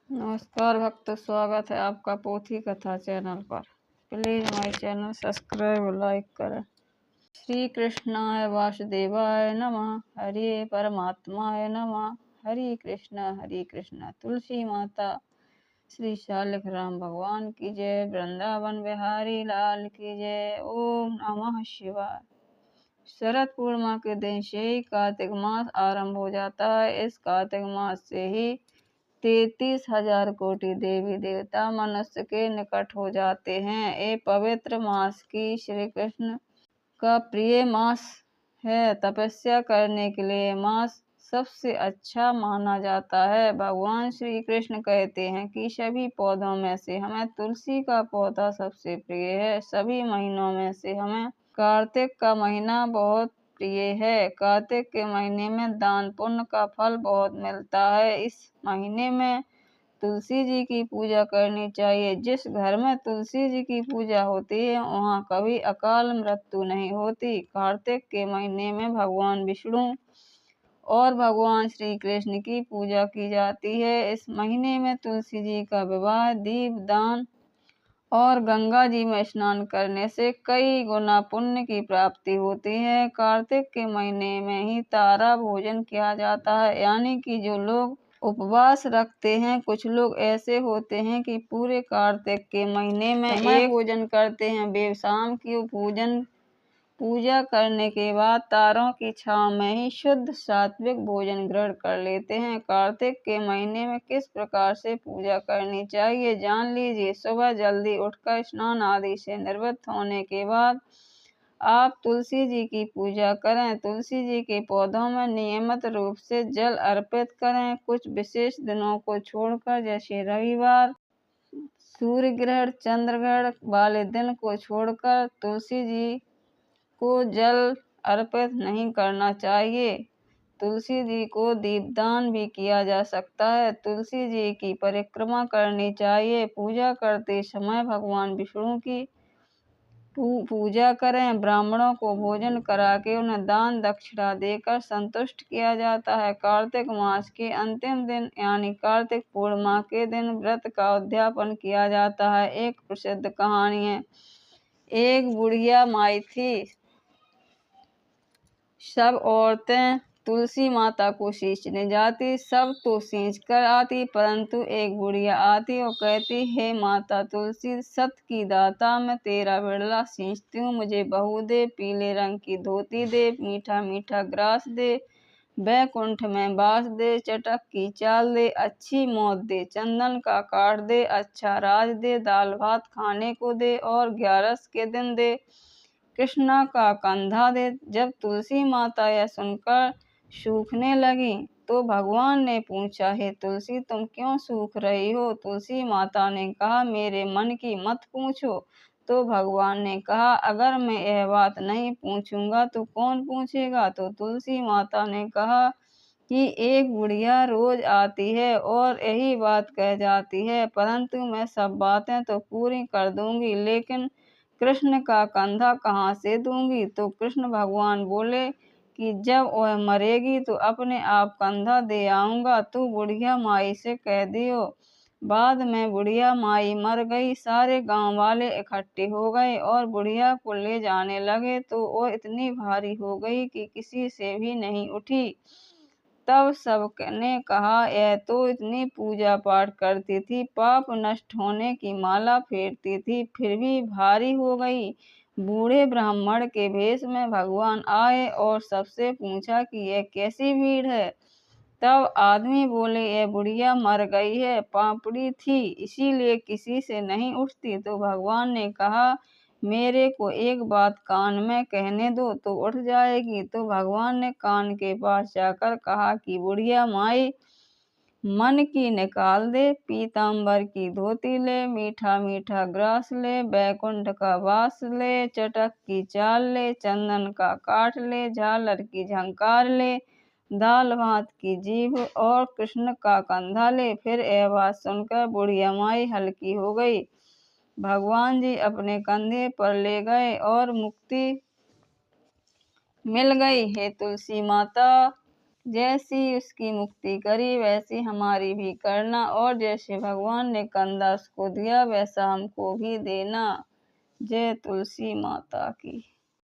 नमस्कार भक्तों, स्वागत है आपका पोथी कथा चैनल पर। प्लीज़ माय चैनल सब्सक्राइब और लाइक करें। श्री कृष्णाय वासुदेवाय नमः। हरे परमात्माय नमः। हरे कृष्ण तुलसी माता श्री शालिक राम भगवान की जय। वृंदावन बिहारी लाल की जय। ओम नमः शिवाय। शरद पूर्णिमा के दिन से ही कार्तिक मास आरंभ हो जाता है। इस कार्तिक मास से ही 33,000 कोटि देवी देवता मनुष्य के निकट हो जाते हैं। ये पवित्र मास की श्री कृष्ण का प्रिय मास है। तपस्या करने के लिए मास सबसे अच्छा माना जाता है। भगवान श्री कृष्ण कहते हैं कि सभी पौधों में से हमें तुलसी का पौधा सबसे प्रिय है। सभी महीनों में से हमें कार्तिक का महीना बहुत प्रिय है। कार्तिक के महीने में दान पुण्य का फल बहुत मिलता है। इस महीने में तुलसी जी की पूजा करनी चाहिए। जिस घर में तुलसी जी की पूजा होती है वहाँ कभी अकाल मृत्यु नहीं होती। कार्तिक के महीने में भगवान विष्णु और भगवान श्री कृष्ण की पूजा की जाती है। इस महीने में तुलसी जी का विवाह, दीप दान और गंगा जी में स्नान करने से कई गुना पुण्य की प्राप्ति होती है। कार्तिक के महीने में ही तारा भोजन किया जाता है, यानी कि जो लोग उपवास रखते हैं। कुछ लोग ऐसे होते हैं कि पूरे कार्तिक के महीने में एक भोजन करते हैं। वे शाम की पूजा करने के बाद तारों की छांव में ही शुद्ध सात्विक भोजन ग्रहण कर लेते हैं। कार्तिक के महीने में किस प्रकार से पूजा करनी चाहिए जान लीजिए। सुबह जल्दी उठकर स्नान आदि से निवृत्त होने के बाद आप तुलसी जी की पूजा करें। तुलसी जी के पौधों में नियमित रूप से जल अर्पित करें। कुछ विशेष दिनों को छोड़कर, जैसे रविवार, सूर्य ग्रहण, चंद्र ग्रहण वाले दिन को छोड़कर तुलसी जी को जल अर्पित नहीं करना चाहिए। तुलसी जी को दीपदान भी किया जा सकता है। तुलसी जी की परिक्रमा करनी चाहिए। पूजा करते समय भगवान विष्णु की पूजा करें। ब्राह्मणों को भोजन करा के उन्हें दान दक्षिणा देकर संतुष्ट किया जाता है। कार्तिक मास के अंतिम दिन यानी कार्तिक पूर्णिमा के दिन व्रत का उद्यापन किया जाता है। एक प्रसिद्ध कहानी है। एक बुढ़िया माई थी। सब औरतें तुलसी माता को सींचने जाती। सब तो सींच कर आती, परंतु एक बुढ़िया आती और कहती, हे माता तुलसी, सत की दाता, मैं तेरा बिरला सींचती हूँ। मुझे बहू दे, पीले रंग की धोती दे, मीठा मीठा ग्रास दे, बैकुंठ में बास दे, चटक की चाल दे, अच्छी मौत दे, चंदन का काट दे, अच्छा राज दे, दाल भात खाने को दे और 11 के दिन दे, कृष्णा का कंधा दे। जब तुलसी माता यह सुनकर सूखने लगी तो भगवान ने पूछा, हे तुलसी, तुम क्यों सूख रही हो? तुलसी माता ने कहा, मेरे मन की मत पूछो। तो भगवान ने कहा, अगर मैं यह बात नहीं पूछूंगा तो कौन पूछेगा? तो तुलसी माता ने कहा कि एक बुढ़िया रोज आती है और यही बात कह जाती है, परंतु मैं सब बातें तो पूरी कर दूंगी, लेकिन कृष्ण का कंधा कहाँ से दूंगी? तो कृष्ण भगवान बोले कि जब वह मरेगी तो अपने आप कंधा दे आऊंगा। तू बुढ़िया माई से कह दियो। बाद में बुढ़िया माई मर गई। सारे गांव वाले इकट्ठे हो गए और बुढ़िया को ले जाने लगे तो वो इतनी भारी हो गई कि किसी से भी नहीं उठी। तब सबने कहा, यह तो इतनी पूजा पाठ करती थी, पाप नष्ट होने की माला फेरती थी, फिर भी भारी हो गई। बूढ़े ब्राह्मण के भेष में भगवान आए और सबसे पूछा कि यह कैसी भीड़ है? तब आदमी बोले, यह बुढ़िया मर गई है, पापड़ी थी, इसीलिए किसी से नहीं उठती। तो भगवान ने कहा, मेरे को एक बात कान में कहने दो तो उठ जाएगी। तो भगवान ने कान के पास जाकर कहा कि बुढ़िया माई, मन की निकाल दे, पीताम्बर की धोती ले, मीठा मीठा ग्रास ले, बैकुंठ का बास ले, चटक की चाल ले, चंदन का काट ले, झालर की झंकार ले, दाल भात की जीभ और कृष्ण का कंधा ले। फिर यह बात सुनकर बुढ़िया माई हल्की हो गई। भगवान जी अपने कंधे पर ले गए और मुक्ति मिल गई। हे तुलसी माता, जैसी उसकी मुक्ति करी वैसी हमारी भी करना, और जैसे भगवान ने कंदास को दिया वैसा हमको भी देना। जय तुलसी माता की।